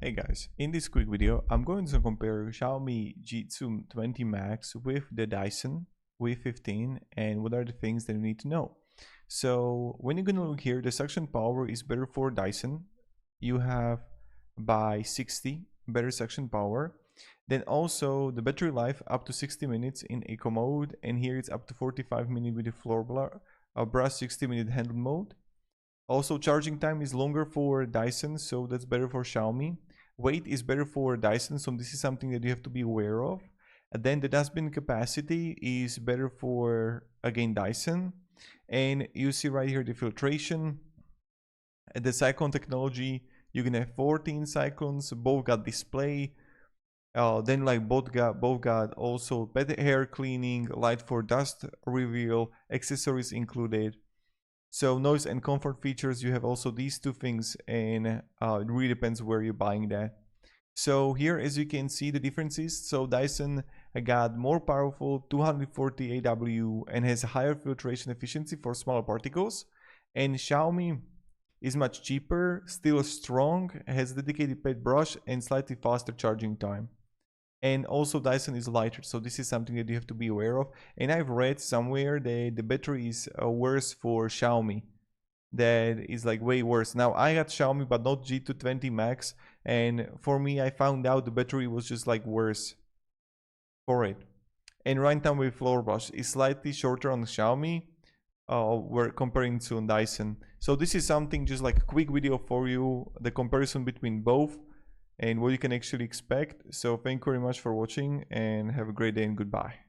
Hey guys, in this quick video I'm going to compare Xiaomi G20 Max with the Dyson v15 and what are the things that you need to know. So when you're gonna look here, the suction power is better for Dyson. You have by 60 better suction power. Then also the battery life up to 60 minutes in eco mode, and here it's up to 45 minutes with the floor brush 60-minute handle mode. Also charging time is longer for Dyson, so that's better for Xiaomi. Weight is better for Dyson, so this is something that you have to be aware of. And then the dustbin capacity is better for, again, Dyson. And you see right here the filtration. And the cyclone technology, you can have 14 cyclones, both got display. Then like both got also pet hair cleaning, light for dust reveal, accessories included. So noise and comfort features, you have also these two things, and it really depends where you're buying that. So here, as you can see, the differences. So Dyson got more powerful 240 AW and has higher filtration efficiency for smaller particles. And Xiaomi is much cheaper, still strong, has dedicated pet brush and slightly faster charging time. And also Dyson is lighter, so this is something that you have to be aware of. And I've read somewhere that the battery is worse for Xiaomi, that is like way worse. Now I got Xiaomi but not G20 Max, and for me I found out the battery was just like worse for it. And right now with floor brush is slightly shorter on the Xiaomi, we're comparing to Dyson. So this is something, just like a quick video for you, the comparison between both and what you can actually expect. So thank you very much for watching and have a great day and goodbye.